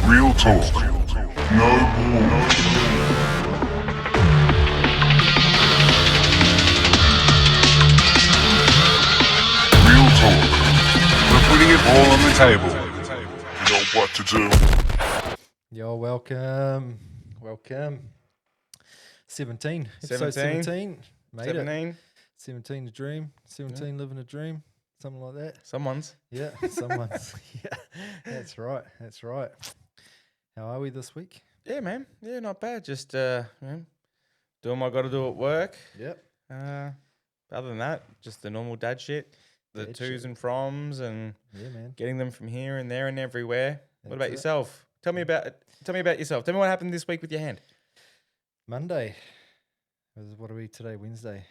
Real talk. No bull. Real talk. We're putting it all on the table. You know what to do. Yo, welcome. 17. Episode 17. Made it. 17. 17 a dream. 17 living a dream. Something like that. Someone's. Yeah, someone's. Yeah, that's right. How are we this week? Yeah, man. Yeah, not bad. Just doing what I got to do at work. Yep. Other than that, just the normal dad shit. The Dad twos shit. and froms and Yeah, man. getting them from here and there and everywhere. What about That's it. yourself? Tell me about yourself. Tell me what happened this week with your hand. Monday. What are we today? Wednesday.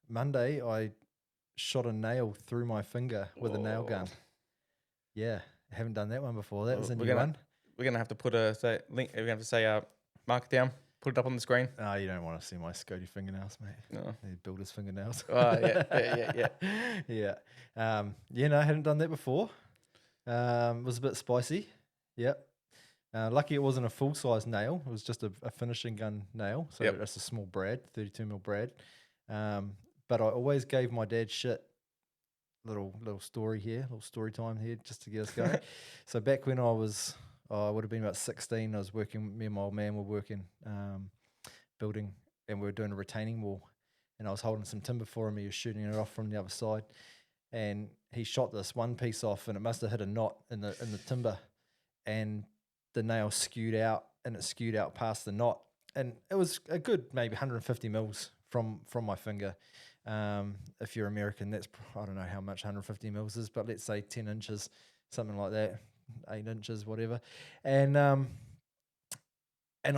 Monday, I shot a nail through my finger with a nail gun. Yeah, I haven't done that one before. That was a new one. We're gonna have to put a link. We're gonna have to say mark it down. Put it up on the screen. Oh, you don't want to see my Scotty fingernails, mate. No. They build his fingernails. Oh yeah. Yeah. No, I hadn't done that before. It was a bit spicy. Yep. Lucky it wasn't a full-size nail. It was just a finishing gun nail. So that's a small brad, 32mm brad. But I always gave my dad shit. Little story here, little story time here, just to get us going. So back when I would have been about 16. I was working. Me and my old man were working, building, and we were doing a retaining wall. And I was holding some timber for him. He was shooting it off from the other side, and he shot this one piece off, and it must have hit a knot in the timber, and the nail skewed out, and it skewed out past the knot, and it was a good maybe 150 mils from my finger. If you're American, that's, I don't know how much 150 mils is, but let's say 10 inches, something like that, 8 inches, whatever. And I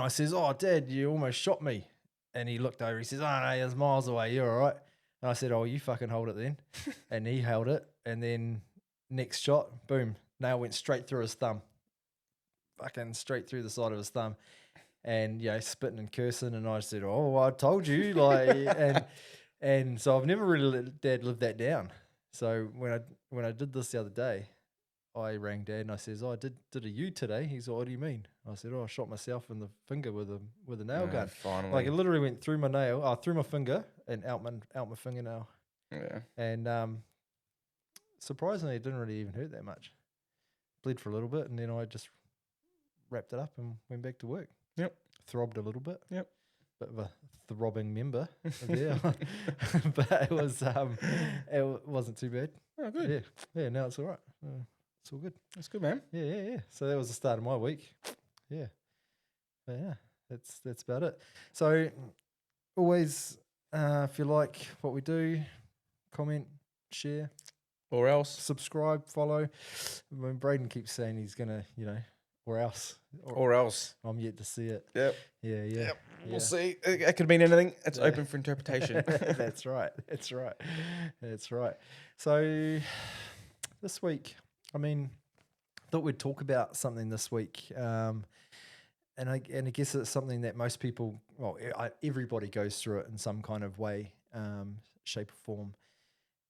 says, "Oh, Dad, you almost shot me." And he looked over, he says, "Oh, no, it's miles away, you're all right." And I said, "Oh, you fucking hold it then." And he held it, and then next shot, boom, nail went straight through his thumb. Fucking straight through the side of his thumb. And, spitting and cursing, and I said, "Oh, I told you." And so I've never really let Dad live that down. So when I did this the other day, I rang Dad and I says, "Oh, I did a U today." He's like, "What do you mean?" I said, "Oh, I shot myself in the finger with a nail gun." Finally. Like, it literally went through my nail, through my finger and out my fingernail. Yeah. And surprisingly, it didn't really even hurt that much. Bled for a little bit, and then I just wrapped it up and went back to work. Yep. Throbbed a little bit. Yep. Bit of a throbbing member there. But it wasn't too bad. Oh, good. Yeah, now it's all right. It's all good. That's good, man. Yeah. So that was the start of my week. Yeah. But yeah, that's about it. So always, if you like what we do, comment, share, Or else. subscribe, follow. When Braden keeps saying he's gonna, or else. Or else. I'm yet to see it. Yep. Yeah. Yep. We'll see. It could mean anything. It's open for interpretation. That's right. So this week, I thought we'd talk about something this week, and I guess it's something that most people, everybody goes through it in some kind of way, shape or form,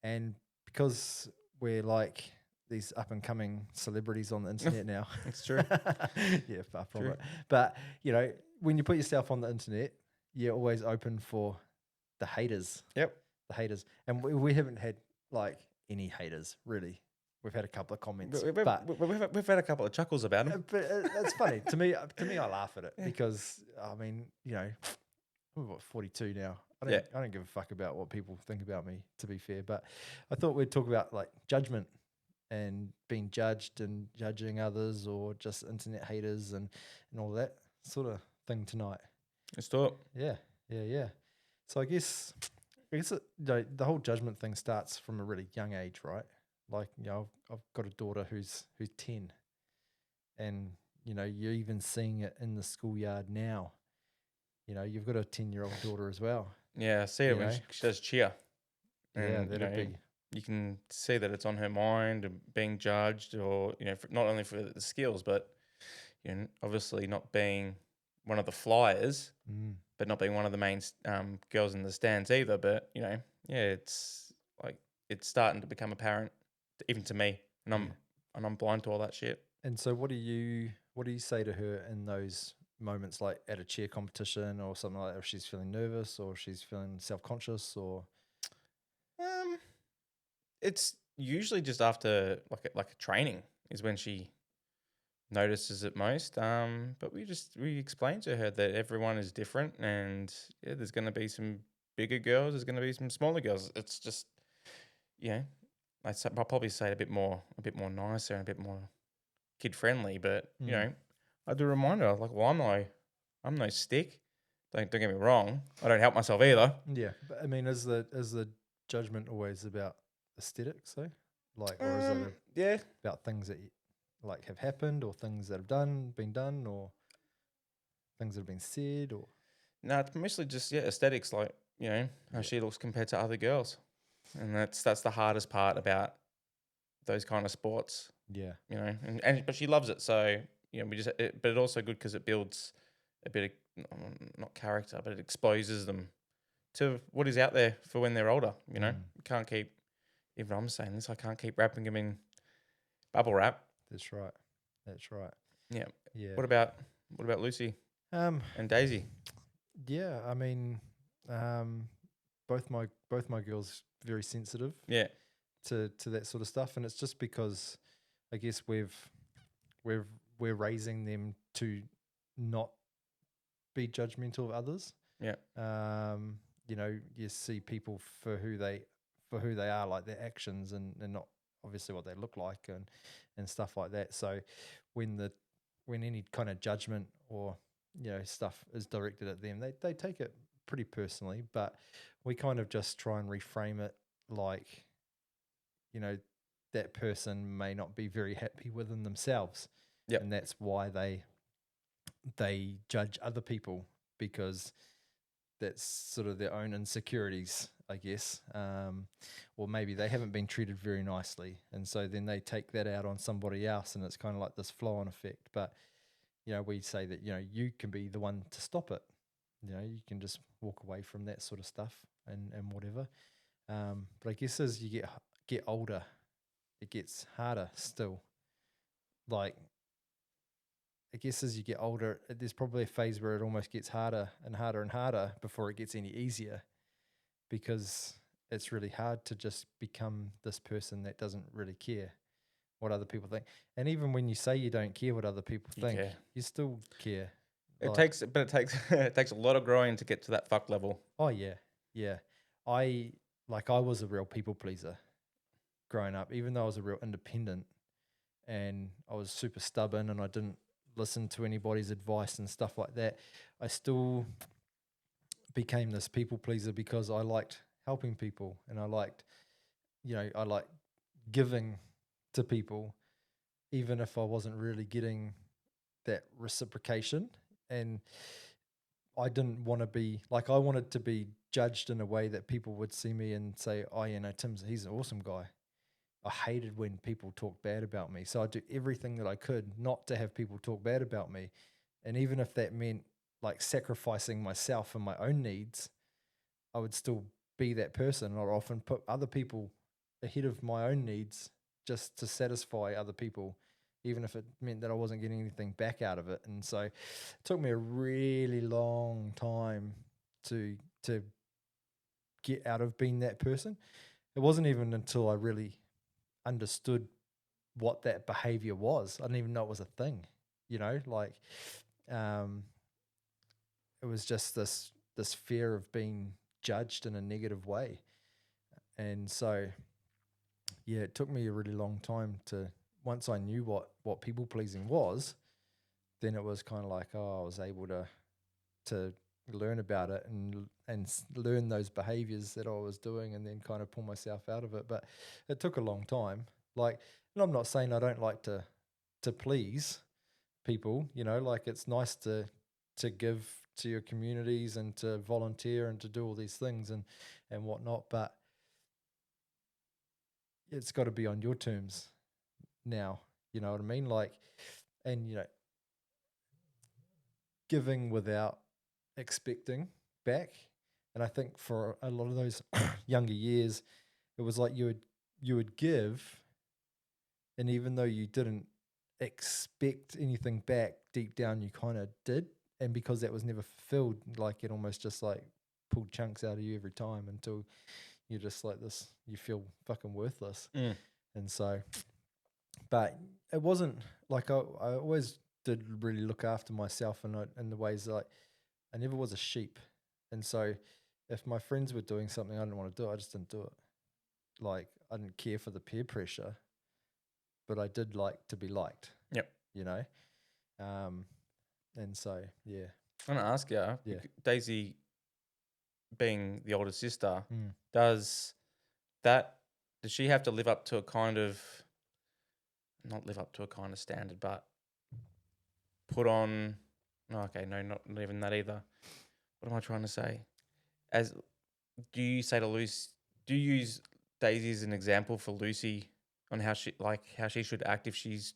and because we're like these up and coming celebrities on the internet now. It's true. Yeah, far from it. But when you put yourself on the internet, you're always open for the haters. Yep. The haters. And we haven't had any haters, really. We've had a couple of comments. We've had a couple of chuckles about them. But it's funny. To me, I laugh at it because, I'm 42 now. I don't give a fuck about what people think about me, to be fair. But I thought we'd talk about judgment and being judged and judging others, or just internet haters and all that sort of thing tonight. Let's do it. Yeah. So I guess the whole judgment thing starts from a really young age, right? I've got a daughter who's 10, and you're even seeing it in the schoolyard now. You've got a 10-year-old daughter as well. Yeah, I see it when she does cheer. And, that'd be. You can see that it's on her mind and being judged, or not only for the skills, but obviously not being one of the flyers, but not being one of the main girls in the stands either. But it's it's starting to become apparent, even to me, and I'm blind to all that shit. And so what do you say to her in those moments, like at a cheer competition or something like that, if she's feeling nervous or she's feeling self-conscious or Um, it's usually just after like a training is when she notices it most. But we explain to her that everyone is different, and yeah, there's going to be some bigger girls, there's going to be some smaller girls. It's just yeah, I'll probably say it a bit more nicer and a bit more kid friendly. But you Mm. know, I do remind her like, well, I'm no stick. Don't get me wrong. I don't help myself either. Yeah, but I mean, is the judgment always about aesthetics though? Like, or is it Yeah. about things that like have happened or things that have been done or things that have been said or No, it's mostly just aesthetics, like how yeah, she looks compared to other girls, and that's the hardest part about those kind of sports, yeah, and but she loves it, so but it's also good because it builds a bit of not character, but it exposes them to what is out there for when they're older. mm, You can't keep, even I'm saying this, I can't keep wrapping them in bubble wrap. that's right, that's right, Yeah. yeah. What about Lucy Um, and Daisy? yeah, I mean, um, both my girls very sensitive Yeah. to that sort of stuff, and it's just because I guess we've we're raising them to not be judgmental of others. Yeah. You see people for who they are, like their actions and not obviously what they look like and stuff like that. So when any kind of judgment or stuff is directed at them, they take it pretty personally. But we kind of just try and reframe it like, you know, that person may not be very happy within themselves. Yep. And that's why they judge other people because that's sort of their own insecurities, I guess. Or maybe they haven't been treated very nicely. And so then they take that out on somebody else and it's kind of like this flow on effect. But, we say that, you can be the one to stop it. You can just walk away from that sort of stuff and whatever. But I guess as you get older, it gets harder still. Like, I guess as you get older, there's probably a phase where it almost gets harder and harder and harder before it gets any easier because it's really hard to just become this person that doesn't really care what other people think. And even when you say you don't care what other people You think, care. you still care. It Like, takes, but it takes it takes a lot of growing to get to that fuck level. oh yeah, yeah. I was a real people pleaser growing up, even though I was a real independent and I was super stubborn and I didn't listen to anybody's advice and stuff like that. I still became this people pleaser because I liked helping people and I liked giving to people, even if I wasn't really getting that reciprocation. And I didn't want to be like, I wanted to be judged in a way that people would see me and say, oh, he's an awesome guy. I hated when people talked bad about me. So I do everything that I could not to have people talk bad about me. And even if that meant like sacrificing myself and my own needs, I would still be that person. I'd often put other people ahead of my own needs just to satisfy other people, even if it meant that I wasn't getting anything back out of it. And so it took me a really long time to get out of being that person. It wasn't even until I really understood what that behavior was. I didn't even know it was a thing, like um, it was just this fear of being judged in a negative way. And so, yeah, it took me a really long time to, once I knew what people pleasing was, then it was kind of like, oh, I was able to learn about it and learn those behaviors that I was doing and then kind of pull myself out of it. But it took a long time. Like, and I'm not saying I don't like to please people, like it's nice to give to your communities and to volunteer and to do all these things and whatnot, but it's got to be on your terms now. You know what I mean? Like, and giving without expecting back. And I think for a lot of those younger years, it was like you would give, and even though you didn't expect anything back, deep down you kind of did. And because that was never fulfilled, like it almost just like pulled chunks out of you every time until you're just like this, you feel fucking worthless. And so, but it wasn't like I always did really look after myself in the ways that I never was a sheep. And so if my friends were doing something I didn't want to do, I just didn't do it. Like I didn't care for the peer pressure, but I did like to be liked, Yep. you know? And so, yeah. I'm going to ask you, Yeah. Daisy being the older sister, Mm. does she have to live up to a kind of, not live up to a kind of standard, but put on, no, okay, no, not even that either. What am I trying to say? Do you say to Lucy, do you use Daisy as an example for Lucy on how she should act if she's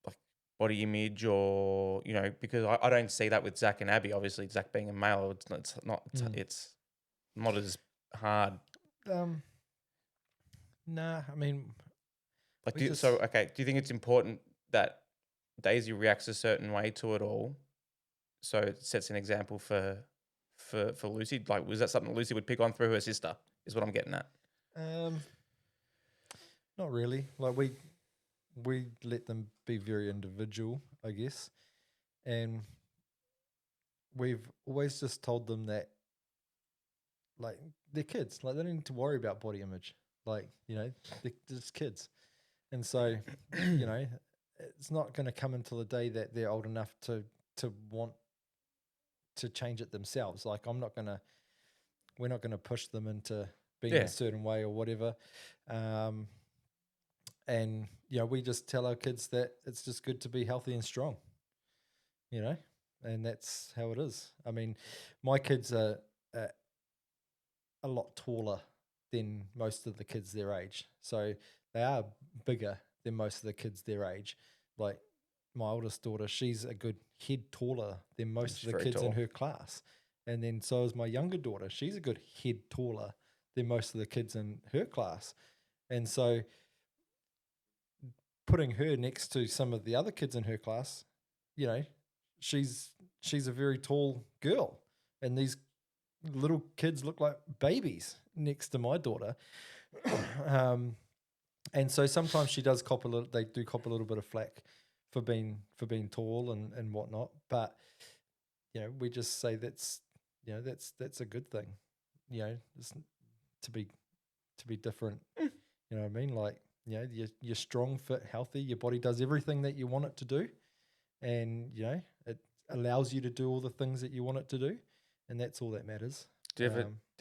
like body image or, you know, because I don't see that with Zach and Abby. Obviously, Zach being a male, it's not as hard. Nah, I mean, Like, we do just- you think it's important that Daisy reacts a certain way to it all, so it sets an example for Lucy? Like, was that something Lucy would pick on through her sister? Is what I'm getting at. not really. Like we let them be very individual, I guess, and we've always just told them that, like, they're kids. Like, they don't need to worry about body image. Like, you know, they're just kids, and so you know, it's not going to come until the day that they're old enough to want to change it themselves. Like, we're not gonna push them into being Yeah. a certain way or whatever. And you know, we just tell our kids that it's just good to be healthy and strong, you know, and that's how it is. I mean, my kids are a lot taller than most of the kids their age, so they are bigger than most of the kids their age. Like my oldest daughter, she's a good head taller than most She's of the very kids in tall. her class. And then so is my younger daughter. She's a good head taller than most of the kids in her class. And so putting her next to some of the other kids in her class, you know, she's a very tall girl. And these little kids look like babies next to my daughter. And so sometimes she does cop a little. They do cop a little bit of flack for being tall and whatnot. But you know, we just say that's a good thing. You know, it's to be different. You know what I mean? Like, you know, you're strong, fit, healthy. Your body does everything that you want it to do, and you know it allows you to do all the things that you want it to do, and that's all that matters. Do you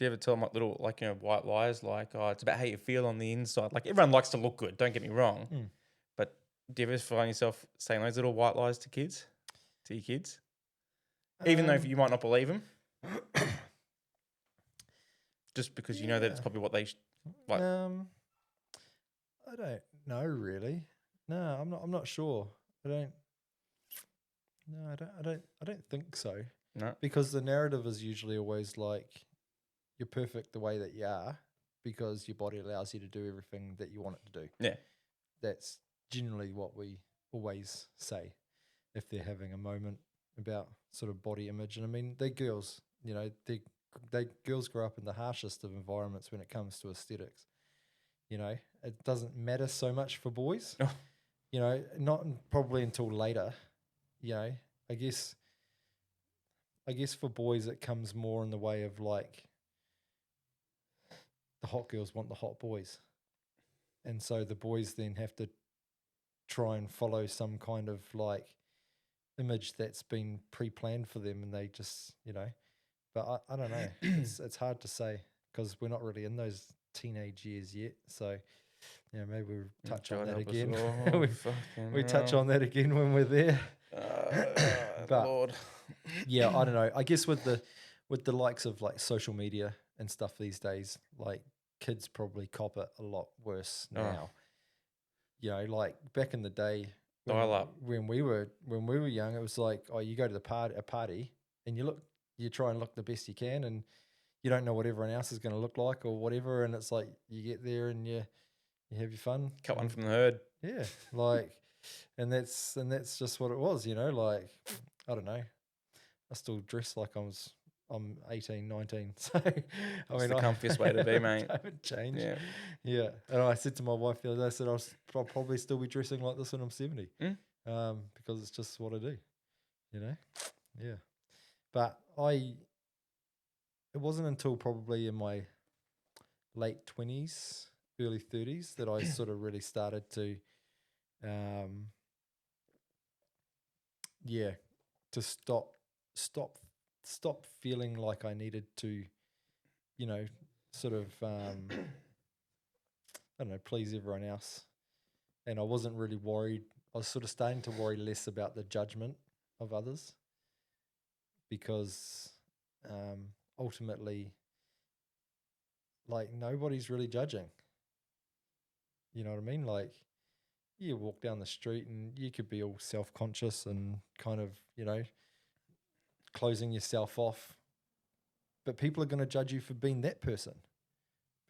ever tell them like little, like, you know, white lies, like, oh, it's about how you feel on the inside? Like, everyone likes to look good, don't get me wrong. But do you ever find yourself saying those little white lies to your kids? Even though you might not believe them? Just because you know that it's probably what they like. I don't know really. No, I'm not sure. I don't. No, I don't think so. No. Because the narrative is usually always like you're perfect the way that you are because your body allows you to do everything that you want it to do. Yeah. That's generally what we always say if they're having a moment about sort of body image. And I mean, they're girls, you know, they girls grow up in the harshest of environments when it comes to aesthetics. You know, it doesn't matter so much for boys. Oh. You know, not probably until later. You know, I guess for boys it comes more in the way of like the hot girls want the hot boys. And so the boys then have to try and follow some kind of like image that's been pre-planned for them, and they just, you know, but I don't know. It's hard to say because we're not really in those teenage years yet. So, you know, maybe we'll touch on that again. we touch on that again when we're there. But Lord. yeah, I don't know. I guess with the likes of like social media and stuff these days, like kids probably cop it a lot worse now. You know, like back in the day, Dial up. when we were young, it was like, oh, you go to a party and you try and look the best you can, and you don't know what everyone else is going to look like or whatever, and it's like you get there and you you have your fun. Cut one and- from the herd. Yeah, like, and that's just what it was, like, I don't know. I still dress like I'm 18, 19. So That's the comfiest way to be, mate. I haven't changed. Yeah. Yeah. And I said to my wife the other day, I said I'll probably still be dressing like this when I'm 70. Mm. Because it's just what I do, Yeah. But it wasn't until probably in my late 20s, early 30s that I sort of really started to to stop feeling like I needed to, sort of I don't know, please everyone else. And I wasn't really worried. I was sort of starting to worry less about the judgment of others, because ultimately, like, nobody's really judging. You know what I mean? Like, you walk down the street and you could be all self-conscious and kind of, closing yourself off, but people are going to judge you for being that person.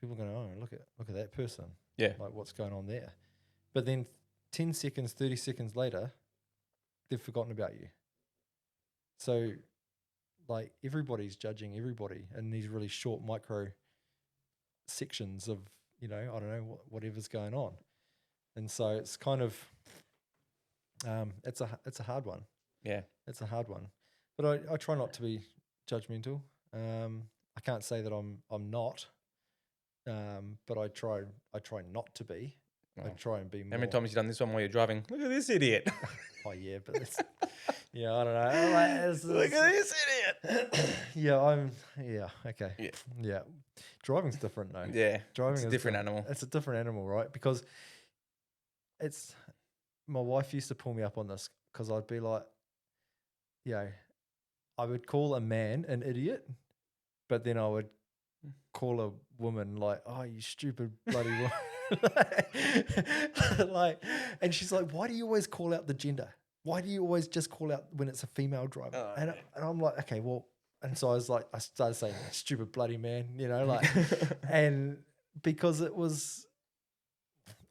People are going to, oh, look at that person. Yeah. Like, what's going on there? But then 10 seconds, 30 seconds later, they've forgotten about you. So, like, everybody's judging everybody in these really short micro sections of, I don't know, whatever's going on. And so it's kind of, it's a hard one. Yeah. It's a hard one. But I try not to be judgmental. I can't say that I'm not. But I try not to be. I try and be more. How many times have you done this one while you're driving? Look at this idiot. Oh yeah, but it's, yeah, I don't know. Like, Look at this idiot. Yeah, okay. Yeah. Driving's different though. Yeah. Driving It's a is different animal. It's a different animal, right? Because my wife used to pull me up on this, because I'd be like, I would call a man an idiot, but then I would call a woman like, oh, you stupid bloody woman. Like, and she's like, why do you always call out the gender? Why do you always just call out when it's a female driver? Oh, and I'm like, okay, well, and so I started saying, stupid bloody man, like, and because it was,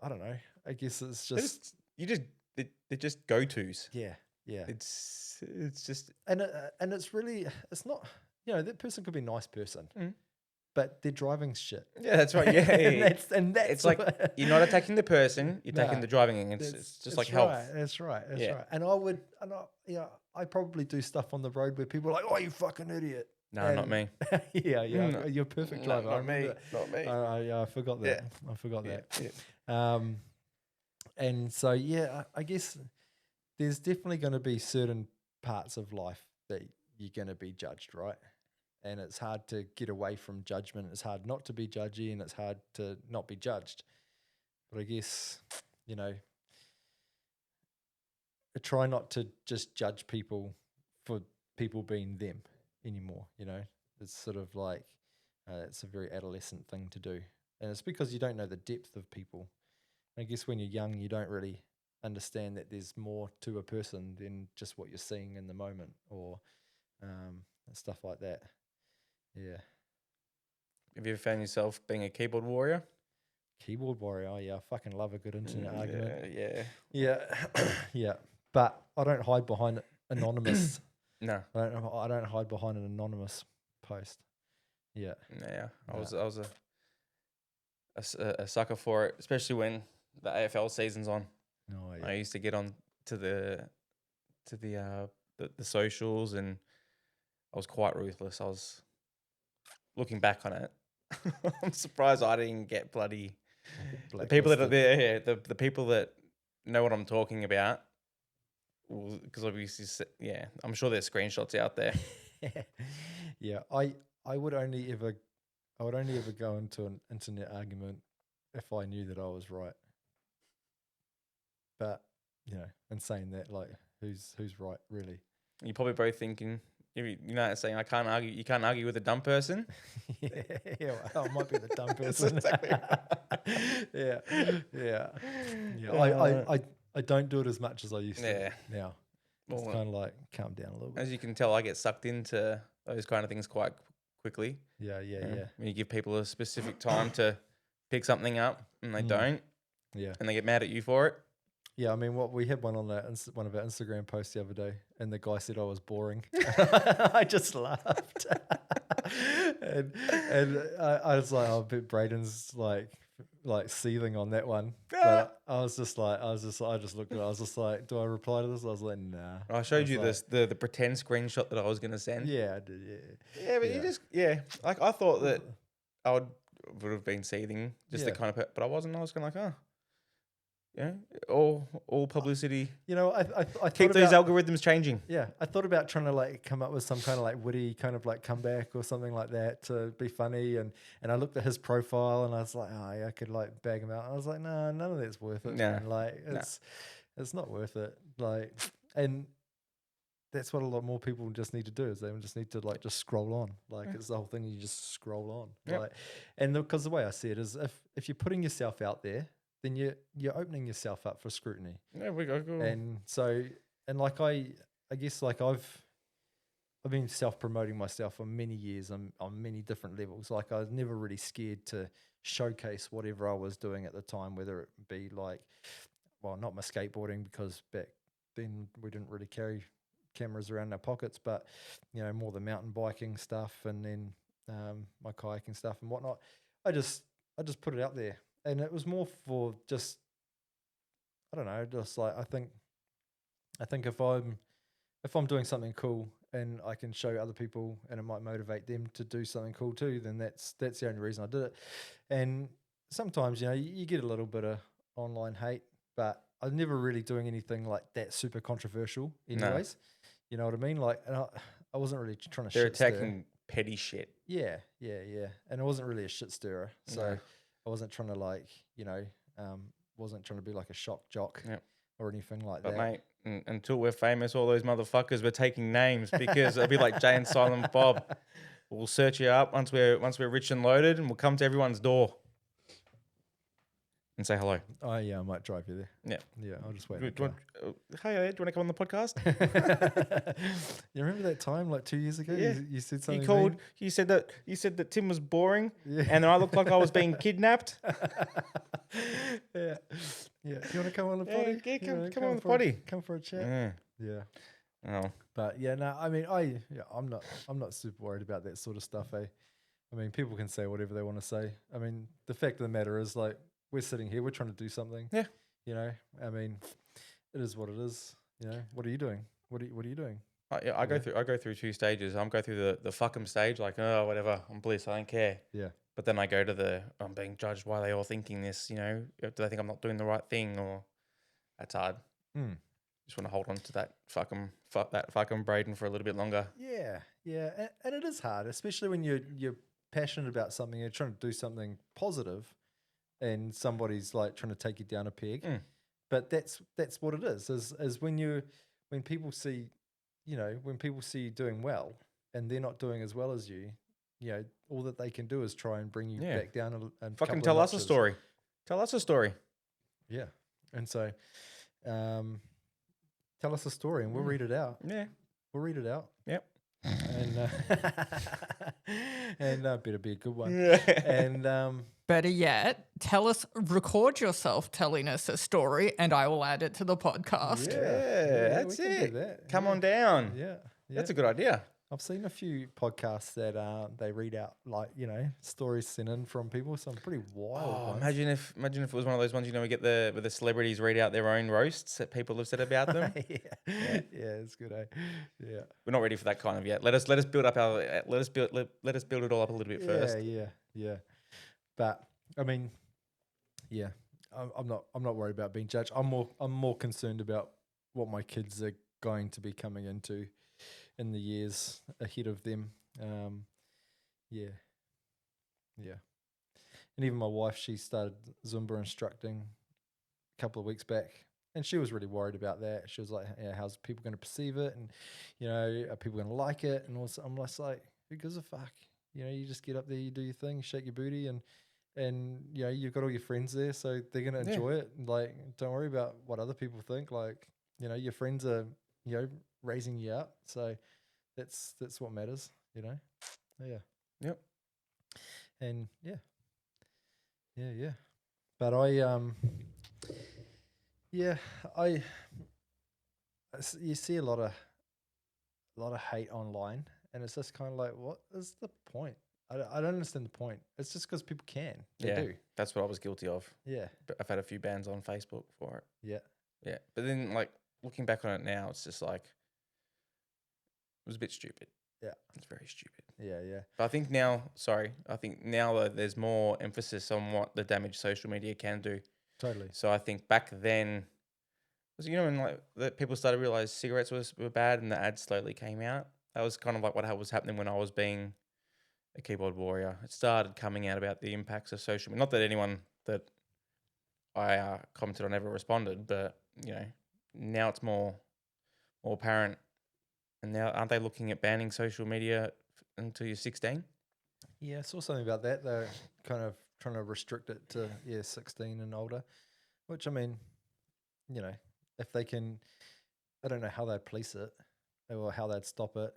I don't know, I guess it's just, they're just go-tos. yeah. It's just, And it's really, it's not, that person could be a nice person, Mm. but their driving's shit. yeah, that's right. Yeah. and that's It's like, you're not attacking the person, you're attacking Nah, the driving. It's just like health. Right, that's right. Yeah. Right. And I probably do stuff on the road where people are like, oh, you fucking idiot. No, not me. Yeah. No. You're a perfect No, driver. I not me. remember Not me. I forgot that. I forgot Yeah, that. yeah. And so, I guess there's definitely going to be certain parts of life that you're going to be judged, right? And it's hard to get away from judgment. It's hard not to be judgy, and it's hard to not be judged. But I guess, I try not to just judge people for people being them anymore, It's sort of like, it's a very adolescent thing to do. And it's because you don't know the depth of people. I guess when you're young, you don't really understand that there's more to a person than just what you're seeing in the moment, or stuff like that. Yeah. Have you ever found yourself being a keyboard warrior? Keyboard warrior. Oh yeah, I fucking love a good internet argument. Yeah. Yeah. Yeah. But I don't hide behind anonymous. No. I don't hide behind an anonymous post. Yeah. Yeah. I was a sucker for it, especially when the AFL season's on. No, yeah. I used to get on to the socials, and I was quite ruthless. I was looking back on it. I'm surprised I didn't get bloody the people that are there. Yeah, the people that know what I'm talking about. Because obviously, I'm sure there's screenshots out there. Yeah, I would only ever go into an internet argument if I knew that I was right. But in saying that, like, who's right really? You're probably both thinking, saying I can't argue. You can't argue with a dumb person. Yeah, well, I might be the dumb person. Exactly Yeah. I don't do it as much as I used to. Yeah. Now it's Well, kind of like calm down a little bit. as you can tell, I get sucked into those kind of things quite quickly. Yeah. When you give people a specific time to pick something up and they don't, Yeah. and they get mad at you for it. Yeah, I mean, what we had one on one of our Instagram posts the other day, and the guy said I was boring. I just laughed, and I was like, "Oh, I bet Braden's like seething on that one." But I just looked at it. I was just like, "Do I reply to this?" I was like, "Nah." I showed you was this the pretend screenshot that I was going to send. Yeah, I did. Yeah. Yeah, but like I thought that I would have been seething just the Yeah. kind of, but I wasn't. I was kind of like, all publicity. You know, I Keep thought those about, algorithms changing. yeah, I thought about trying to like come up with some kind of like witty kind of like comeback or something like that to be funny, and I looked at his profile and I was like, oh yeah, I could like bag him out. And I was like, no, none of that's worth it. Nah. Man. Like it's not worth it. Like, and that's what a lot more people just need to do is they just need to like just scroll on. Like it's the whole thing. You just scroll on. Yep. Like, and because the way I see it is if you're putting yourself out there, then you're opening yourself up for scrutiny. Yeah, we go. And so, and like I guess like I've been self-promoting myself for many years on many different levels. Like I was never really scared to showcase whatever I was doing at the time, whether it be like, well, not my skateboarding because back then we didn't really carry cameras around in our pockets, but you know, more the mountain biking stuff and then my kayaking stuff and whatnot. I just put it out there. And it was more for just, I don't know, just like I think if I'm doing something cool and I can show other people and it might motivate them to do something cool too, then that's the only reason I did it. And sometimes, you know, you get a little bit of online hate, but I was never really doing anything like that super controversial anyways. No. You know what I mean? Like, and I wasn't really trying to They're shit stir. attacking petty shit. Yeah. And I wasn't really a shit stirrer. So No. I wasn't trying to like, you know, wasn't trying to be like a shock jock or anything like But that. mate, until we're famous, all those motherfuckers were taking names because it'll be like Jay and Silent Bob. We'll search you up once we're rich and loaded, and we'll come to everyone's door and say hello. Oh yeah, I might drive you there. Yeah, I'll just wait. Hey, do you want to come on the podcast? You remember that time like 2 years ago? Yeah. You said something. You called. You said that Tim was boring, Yeah. and then I looked like I was being kidnapped. Yeah. You want to come on the potty? Yeah, You come wanna on the potty. Come for a chat. Yeah. Yeah. Oh. But yeah, no, I mean, I'm not super worried about that sort of stuff. I mean, people can say whatever they want to say. I mean, the fact of the matter is, like, we're sitting here, we're trying to do something. Yeah. You know, I mean, it is what it is. You know, what are you doing? What are you doing? I go through 2 stages. I'm go through the fuck 'em stage, like, oh, whatever, I'm bliss, I don't care. Yeah. But then I go to I'm being judged. Why are they all thinking this? You know, do they think I'm not doing the right thing? Or that's hard. Just want to hold on to that fuck 'em Braden for a little bit longer. Yeah, and it is hard, especially when you're passionate about something, you're trying to do something positive, and somebody's like trying to take you down a peg. But that's what it is when people see, you know, when people see you doing well and they're not doing as well as you, you know, all that they can do is try and bring you back down and fucking tell us a story. Tell us a story. Yeah, and so, tell us a story and we'll read it out. Yeah, we'll read it out. Yep. And better be a good one. Yeah. Better yet, record yourself telling us a story, and I will add it to the podcast. Yeah, that's we can do it. that. Come on down. Yeah, That's a good idea. I've seen a few podcasts that they read out, like, you know, stories sent in from people, some pretty wild ones. Imagine if it was one of those ones, you know, we get where the celebrities read out their own roasts that people have said about them. Yeah, it's good, eh? Yeah. We're not ready for that kind of yet. Let us build up let us build it all up a little bit first. Yeah. But I mean, yeah, I'm not worried about being judged. I'm more concerned about what my kids are going to be coming into in the years ahead of them. Yeah. And even my wife, she started Zumba instructing a couple of weeks back, and she was really worried about that. She was like, yeah, how's people going to perceive it? And, you know, are people going to like it? And also, I'm just like, who gives a fuck? You know, you just get up there, you do your thing, you shake your booty, and you know, you've got all your friends there, so they're going to enjoy it. Like, don't worry about what other people think. Like, you know, your friends are, you know, raising you up. So that's what matters, you know? Yeah. Yep. And yeah. But I Yeah, you see a lot of hate online, and it's just kind of like, what is the point? I don't understand the point. It's just because people can. They do. That's what I was guilty of. Yeah. But I've had a few bans on Facebook for it. Yeah. Yeah. But then, like, looking back on it now, it's just like, it was a bit stupid. Yeah. It's very stupid. Yeah. Yeah. But I think now that there's more emphasis on what the damage social media can do. Totally. So I think back then, because when like that people started to realize cigarettes were bad and the ads slowly came out. That was kind of like what was happening when I was being a keyboard warrior. It started coming out about the impacts of social media. Not that anyone that I commented on ever responded, but now it's more apparent. And now aren't they looking at banning social media until you're 16? Yeah, I saw something about that. They're kind of trying to restrict it to 16 and older, which I mean, if they can, I don't know how they'd police it or how they'd stop it.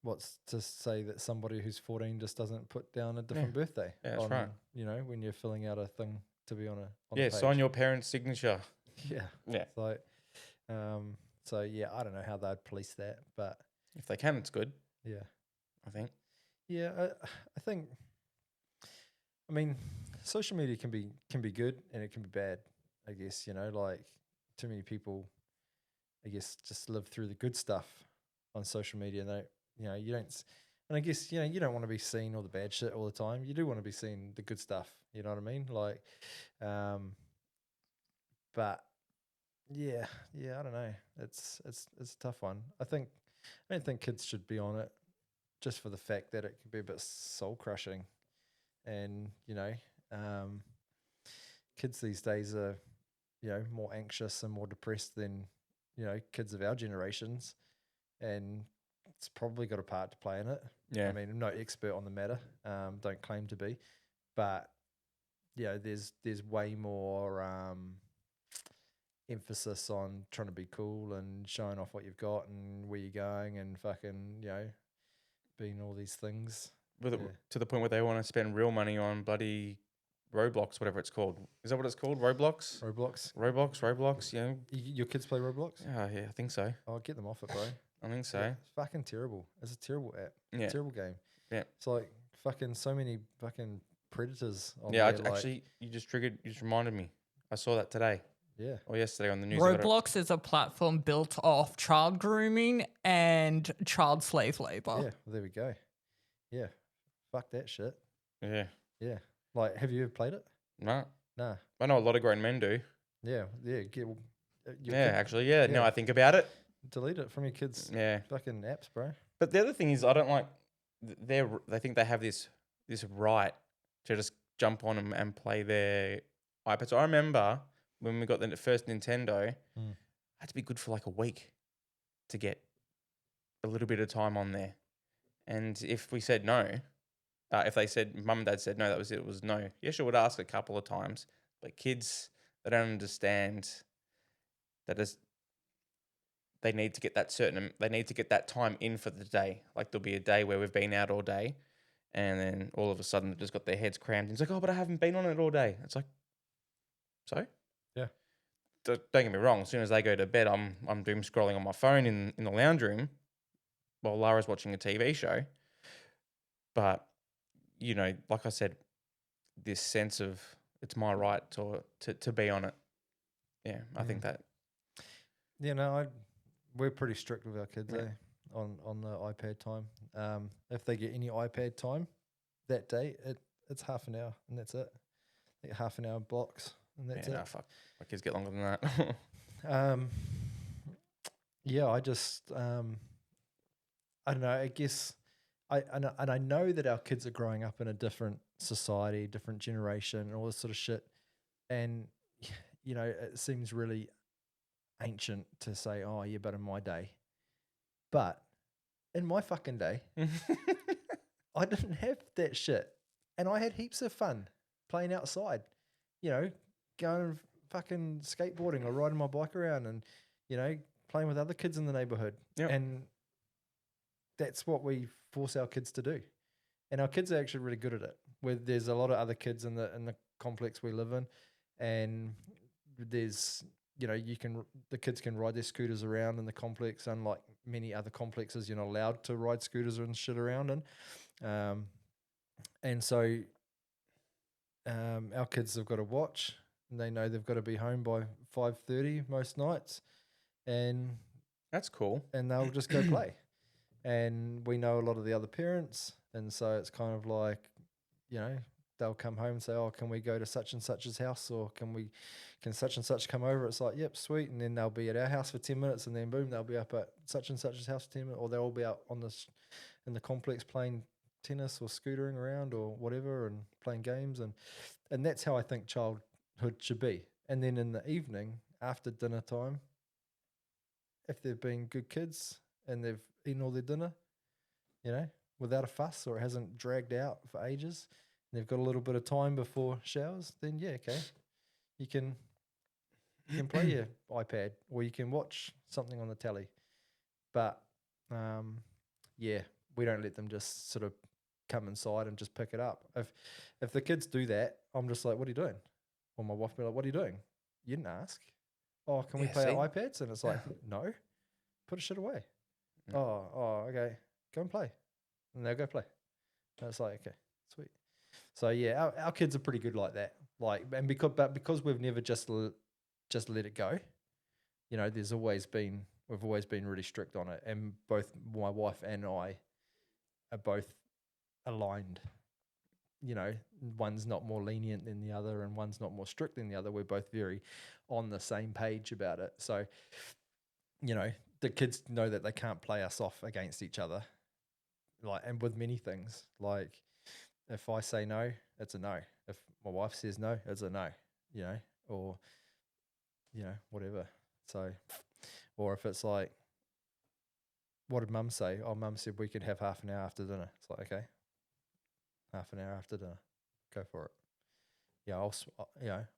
What's to say that somebody who's 14 just doesn't put down a different birthday? Yeah, that's right. When you're filling out a thing to be on a Yeah, page. sign your parents' signature. Yeah. Yeah. So yeah, I don't know how they'd police that, but If they can, it's good, yeah. I think. Yeah, I think. I mean, social media can be good and it can be bad. I guess like too many people, I guess, just live through the good stuff on social media. And they, you don't. And I guess you don't want to be seeing all the bad shit all the time. You do want to be seeing the good stuff. You know what I mean? Like, but yeah, I don't know. It's a tough one. I don't think kids should be on it just for the fact that it can be a bit soul crushing, and kids these days are more anxious and more depressed than kids of our generations, and it's probably got a part to play in it. Yeah. I mean, I'm no expert on the matter, don't claim to be, but there's way more emphasis on trying to be cool and showing off what you've got and where you're going and fucking being all these things. To the point where they want to spend real money on bloody Roblox, whatever it's called. Is that what it's called? Roblox? Roblox, yeah. Your kids play Roblox? Yeah, I think so. I'll get them off it, bro. I think so. Yeah, it's fucking terrible. It's a terrible app. Yeah. Terrible game. Yeah. It's like fucking so many fucking predators on Yeah, there. actually, you just reminded me. I saw that today. Yeah. Or yesterday on the news. Roblox is a platform built off child grooming and child slave labor. Yeah, well, there we go. Yeah. Fuck that shit. Yeah. Yeah. Like, have you ever played it? No. Nah. I know a lot of grown men do. Yeah. Yeah. Actually, yeah. Now Yeah. I think about it. Delete it from your kids' Yeah. fucking apps, bro. But the other thing is, I don't like. They think they have this right to just jump on them and play their iPads. I remember when we got the first Nintendo, I had to be good for like a week to get a little bit of time on there. And if we said no, if they said mum and dad said no, that was it. It was no. Yes, I would ask a couple of times, but kids, they don't understand that they need to get they need to get that time in for the day. Like there'll be a day where we've been out all day, and then all of a sudden they've just got their heads crammed. It's like, oh, but I haven't been on it all day. It's like, so Yeah. Don't get me wrong. As soon as they go to bed, I'm doom scrolling on my phone in the lounge room while Lara's watching a TV show. But like I said, this sense of it's my right to be on it. Yeah, I think that. Yeah, no, we're pretty strict with our kids, Yeah. on the iPad time. If they get any iPad time that day, it's half an hour and that's it. They get half an hour blocks and that's No, it. fuck. My kids get longer than that. Yeah, I just I don't know. I guess I know that our kids are growing up in a different society, different generation, and all this sort of shit. And it seems really ancient to say, "Oh, yeah, but in my day." But in my fucking day, I didn't have that shit, and I had heaps of fun playing outside. Going fucking skateboarding or riding my bike around, and playing with other kids in the neighborhood. Yep. And that's what we force our kids to do. And our kids are actually really good at it. Where there's a lot of other kids in the complex we live in, and there's the kids can ride their scooters around in the complex, unlike many other complexes. You're not allowed to ride scooters and shit around in, and so our kids have got to watch, and they know they've got to be home by 5:30 most nights, and That's cool. they'll just go play. And we know a lot of the other parents, and so it's kind of like, they'll come home and say, "Oh, can we go to such and such's house, or can such and such come over?" It's like, "Yep, sweet." And then they'll be at our house for 10 minutes, and then boom, they'll be up at such and such's house for 10 minutes, or they'll all be out in the complex playing tennis or scootering around or whatever, and playing games, and that's how I think childhood should be. And then in the evening after dinner time, if they've been good kids and they've eaten all their dinner, without a fuss, or it hasn't dragged out for ages, and they've got a little bit of time before showers, then yeah, okay, you can play your iPad, or you can watch something on the telly. But yeah, we don't let them just sort of come inside and just pick it up. If the kids do that, I'm just like, "What are you doing?" Or my wife will be like, "What are you doing? You didn't ask." "Oh, can we Yeah, play our see? iPads?" And it's like, "No, put a shit away." Oh, okay, go and play. And they'll go play. And it's like, okay, sweet. So yeah, our kids are pretty good like that. And because we've never just let it go, we've always been really strict on it, and both my wife and I are both aligned. One's not more lenient than the other, and one's not more strict than the other. We're both very on the same page about it. So, the kids know that they can't play us off against each other. And with many things, like if I say no, it's a no. If my wife says no, it's a no. Or whatever. So, or if it's like, what did Mum say? Oh, Mum said we could have half an hour after dinner. It's like, okay, half an hour after dinner, go for it. Yeah,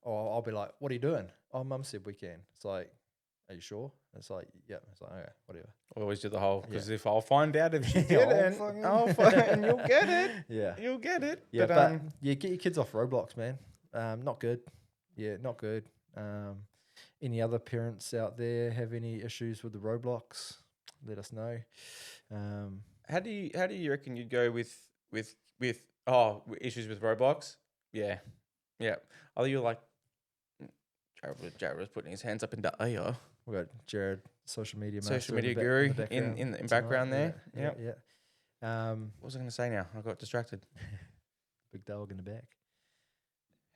I'll be like, "What are you doing?" "Oh, Mum said we can." It's like, "Are you sure?" It's like, "Yeah." It's like, "Okay, whatever." Always do the whole, because Yeah. if I'll find out if you Yeah, didn't, I'll find, you'll get it. Yeah. You'll get it. Yeah, But yeah, get your kids off Roblox, man. Not good. Yeah, not good. Any other parents out there have any issues with the Roblox? Let us know. how do you reckon you'd go with issues with Roblox? Yeah, yeah. Oh, you're like Jared was putting his hands up in the air. We got Jared, social media master, Social media in the guru background in tonight. background there. Yeah, Yep. yeah. What was I going to say now? I got distracted. Big dog in the back.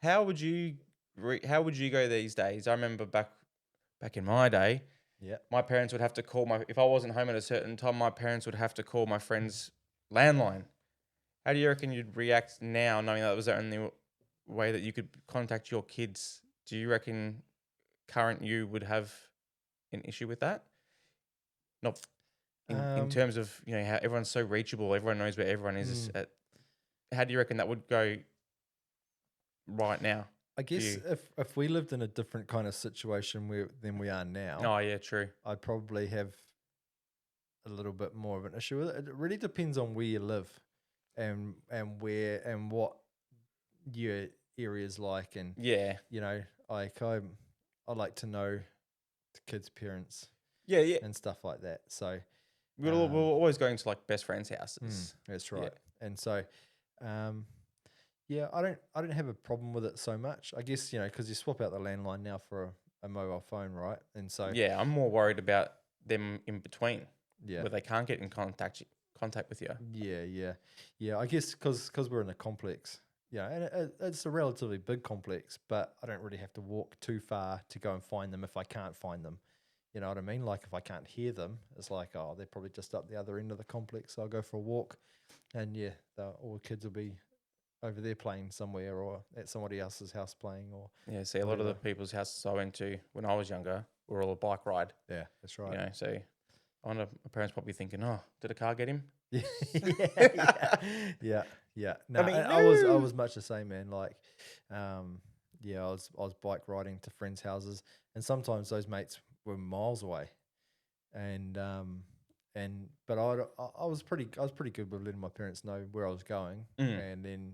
How would you go these days? I remember back in my day, Yeah. my parents would have to call if I wasn't home at a certain time, my parents would have to call my friend's landline. How do you reckon you'd react now, knowing that was the only way that you could contact your kids? Do you reckon current you would have an issue with that? Not in terms of how everyone's so reachable, everyone knows where everyone is. How do you reckon that would go right now? I guess if we lived in a different kind of situation than we are now, Oh yeah, true. I'd probably have a little bit more of an issue with it. It really depends on where you live, and where and what your area's like, and Yeah, like I like to know the kids' parents yeah. and stuff like that. So We're always going to like best friends' houses. that's right. And so, yeah, I don't have a problem with it so much. I guess because you swap out the landline now for a mobile phone, right? And so Yeah, I'm more worried about them in between, yeah, where they can't get in contact with you. yeah. I guess because we're in a complex, and it's a relatively big complex, but I don't really have to walk too far to go and find them if I can't find them. You know what I mean? Like if I can't hear them, it's like, oh, they're probably just up the other end of the complex. So I'll go for a walk, and yeah, all the kids will be over there playing somewhere, or at somebody else's house playing, or Yeah, see, a lot of the people's houses I went to when I was younger were all a bike ride. yeah, that's right. So I wonder, my parents probably thinking, oh, did a car get him? Yeah. No, mean, I was much the same, man. Like, yeah, I was bike riding to friends' houses, and sometimes those mates were miles away, but I was pretty good with letting my parents know where I was going, and then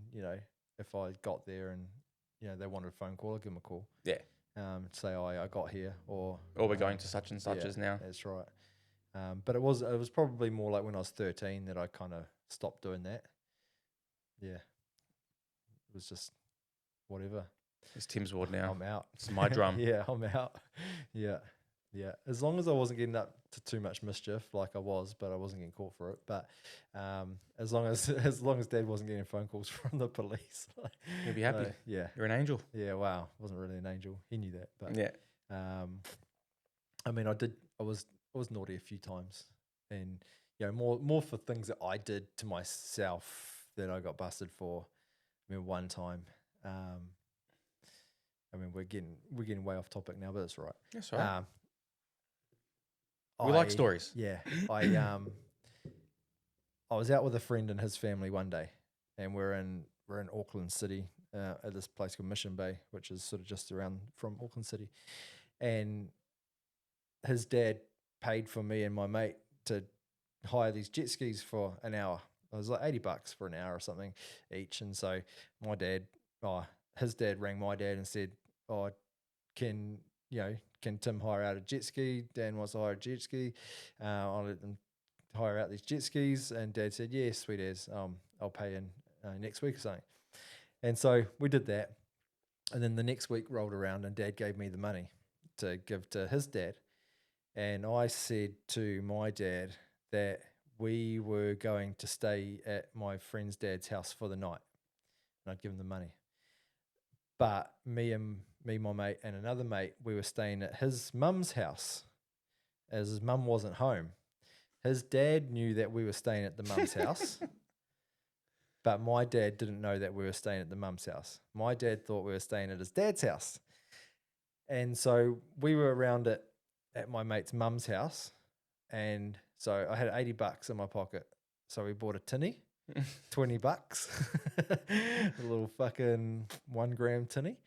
if I got there and they wanted a phone call, I'd give them a call. Yeah. Say, I got here, or Or we're going to such and such as now. That's right. But it was probably more like when I was 13 that I kind of stopped doing that. Yeah, it was just whatever. It's Tim's ward now. I'm out. It's my drum. Yeah, I'm out. Yeah. As long as I wasn't getting up to too much mischief, like I was, but I wasn't getting caught for it. But as long as Dad wasn't getting phone calls from the police, You'll be happy. yeah, You're an angel. yeah. Wow, wasn't really an angel. He knew that, but Yeah. I mean, I was naughty a few times, and more for things that I did to myself that I got busted for. I mean, one time. I mean, we're getting way off topic now, but it's all right. That's all right. We like stories. Yeah, I was out with a friend and his family one day, and we're in Auckland City at this place called Mission Bay, which is sort of just around from Auckland City, and his dad paid for me and my mate to hire these jet skis for an hour. It was like $80 for an hour or something each, and so his dad rang my dad and said, "Oh, can Tim hire out a jet ski? Dan wants to hire a jet ski. I'll let them hire out these jet skis." And Dad said, "Yeah, sweet as. I'll pay in next week or something." And so we did that. And then the next week rolled around and Dad gave me the money to give to his dad. And I said to my dad that we were going to stay at my friend's dad's house for the night. And I'd give him the money. But me, my mate, and another mate, we were staying at his mum's house, as his mum wasn't home. His dad knew that we were staying at the mum's house, but my dad didn't know that we were staying at the mum's house. My dad thought we were staying at his dad's house. And so we were around at my mate's mum's house, and so I had $80 in my pocket. So we bought a tinny. $20, a little fucking 1 gram tinny,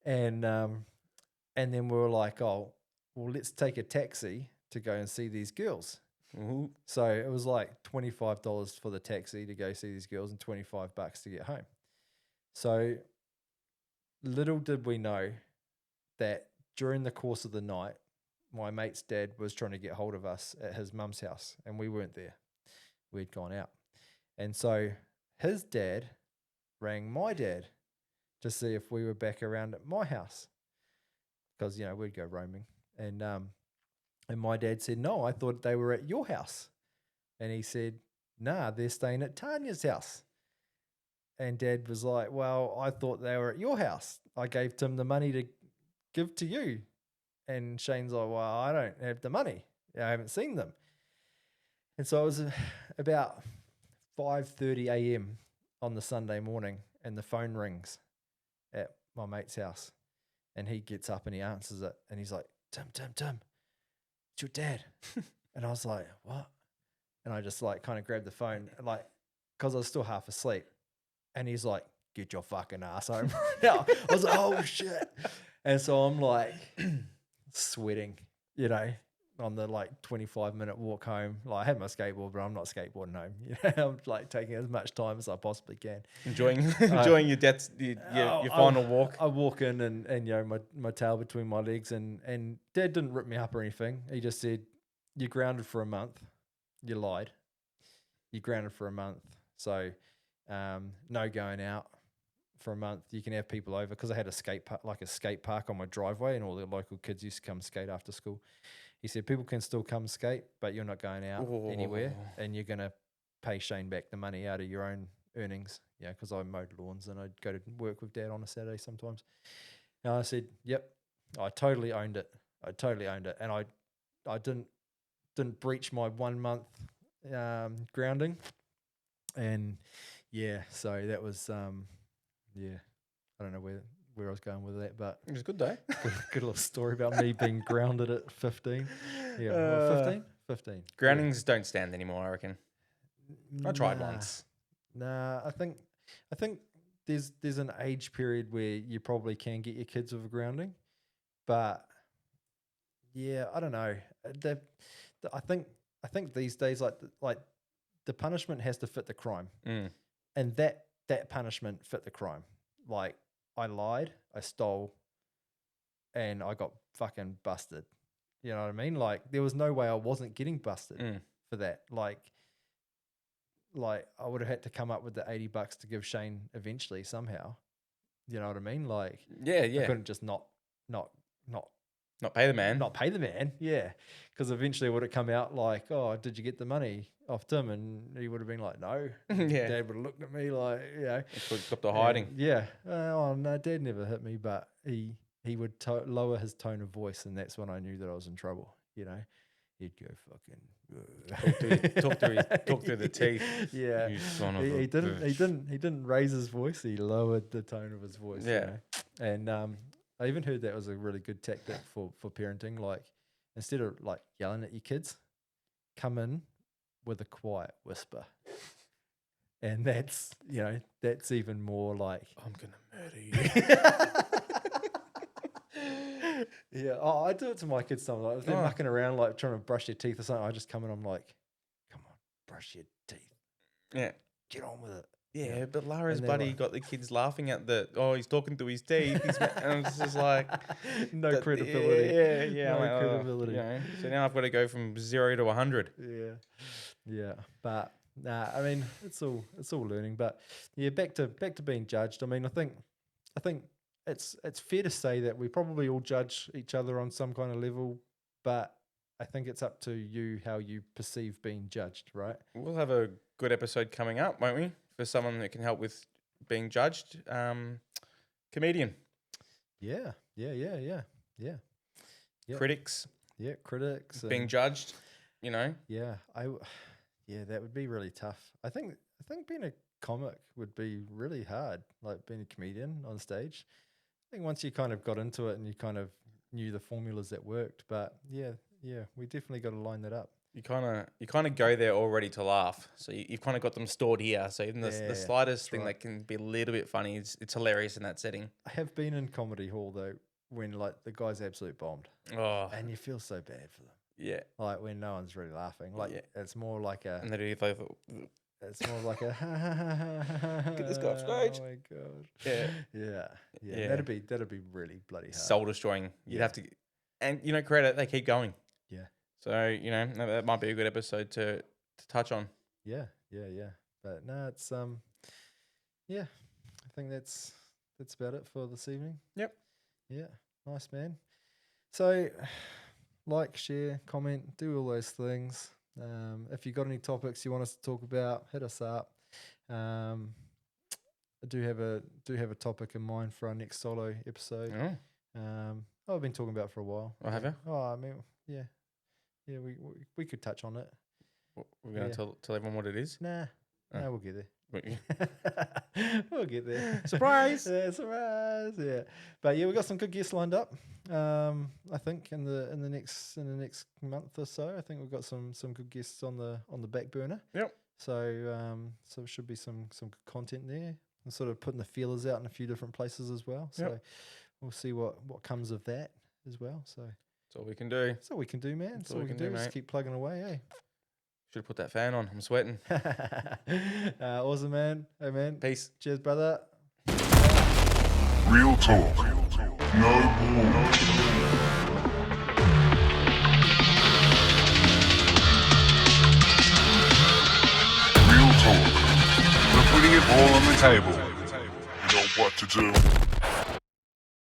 and then we were like, "Oh, well, let's take a taxi to go and see these girls." Ooh. So it was like $25 for the taxi to go see these girls and $25 to get home. So little did we know that during the course of the night, my mate's dad was trying to get hold of us at his mum's house, and we weren't there. We'd gone out. And so his dad rang my dad to see if we were back around at my house, because we'd go roaming. And my dad said, "No, I thought they were at your house." And he said, "Nah, they're staying at Tanya's house." And Dad was like, "Well, I thought they were at your house. I gave Tim the money to give to you." And Shane's like, "Well, I don't have the money. I haven't seen them." And so it was about 5:30 a.m. on the Sunday morning, and the phone rings at my mate's house, and he gets up and he answers it, and he's like, Tim, it's your dad." And I was like, "What?" And I just like kind of grabbed the phone, like, because I was still half asleep, and he's like, "Get your fucking ass home right now." I was like, "Oh shit." And so I'm like sweating, on the like 25-minute walk home. Like, I had my skateboard, but I'm not skateboarding home. I'm like taking as much time as I possibly can. Enjoying your dad's your final walk. I walk in and my tail between my legs, and Dad didn't rip me up or anything. He just said, "You're grounded for a month." You lied. You're grounded for a month. So no going out for a month. You can have people over, because I had a skate park on my driveway, and all the local kids used to come skate after school. He said, "People can still come skate, but you're not going out anywhere, and you're going to pay Shane back the money out of your own earnings." Because I mowed lawns and I'd go to work with Dad on a Saturday sometimes. And I said, "Yep, I totally owned it. And I didn't breach my 1 month grounding." And so that was I don't know where I was going with that, but It was good though. good little story about me being grounded at 15. Yeah, 15. Groundings don't stand anymore, I reckon. I tried once. Nah, I think there's an age period where you probably can get your kids with a grounding, but I don't know. I think these days, like the punishment has to fit the crime, and that punishment fit the crime. Like, I lied, I stole, and I got fucking busted. You know what I mean? Like there was no way I wasn't getting busted for that. Like I would have had to come up with the $80 to give Shane eventually somehow. You know what I mean? Like I couldn't just not pay the man. not pay the man. Yeah, because eventually it would have come out like, oh, did you get the money off Tim? And he would have been like, no. Yeah. Dad would have looked at me like, you know, Got the hiding. yeah. Oh no, Dad never hit me, but he would lower his tone of voice, and that's when I knew that I was in trouble. You know, he'd go fucking talk through the teeth. Yeah, You son of he a bitch. didn't raise his voice. He lowered the tone of his voice. Yeah. You know? And I even heard that was a really good tactic for parenting. Like instead of like yelling at your kids, come in with a quiet whisper. And that's even more like, I'm gonna murder you. yeah. Oh, I do it to my kids sometimes. Like, if they're mucking around, like trying to brush their teeth or something, I just come in. I'm like, come on, brush your teeth. Yeah. Get on with it. Yeah, but Lara's And they're buddy like- got the kids laughing at he's talking to his teeth. And it's just like No credibility. Yeah. No I'm like, credibility. You know, so now I've got to go from 0 to 100. Yeah. But nah, I mean, it's all learning. But yeah, back to being judged. I mean, I think it's fair to say that we probably all judge each other on some kind of level, but I think it's up to you how you perceive being judged, right? We'll have a good episode coming up, won't we? For someone that can help with being judged. Comedian. Yeah. Critics. Yeah, critics. Being and- judged, you know. Yeah, that would be really tough. I think being a comic would be really hard, like being a comedian on stage. I think once you kind of got into it and you kind of knew the formulas that worked, but yeah, we definitely got to line that up. You kind of go there all ready to laugh. So you've kind of got them stored here. So even the slightest thing that can be a little bit funny, it's hilarious in that setting. I have been in comedy hall though when like the guy's absolute bombed, Oh, and you feel so bad for them. yeah. Like when no one's really laughing, like Yeah. it's more like a And they do like, it's more like a Get this guy off stage. Oh my god. Yeah. Yeah. Yeah. That'd be really bloody hard. soul destroying. You'd Yeah. have to, and credit, they keep going. Yeah. So, that might be a good episode to touch on. Yeah. But no, it's yeah. I think that's about it for this evening. Yep. Yeah. Nice, man. So like, share, comment, do all those things. If you got any topics you want us to talk about, hit us up. I do have a topic in mind for our next solo episode. Oh, I've been talking about it for a while. have you? Oh, I mean, yeah, we could touch on it. We're going to tell everyone what it is. Nah, Oh. no, we'll get there. Wait, We'll get there. Surprise! Yeah, surprise! Yeah, but yeah, we got some good guests lined up. I think in the next month or so, I think we've got some good guests on the back burner. Yep. So it should be some good content there, and sort of putting the feelers out in a few different places as well. So Yep. we'll see what comes of that as well. So That's all we can do. that's all we can do, man. That's all we can do. mate. Just keep plugging away, Should have put that fan on. I'm sweating. Awesome, man. Hey, man. Peace. Cheers, brother. Real talk. No bull. Real talk. We're putting it all on the table. You know what to do.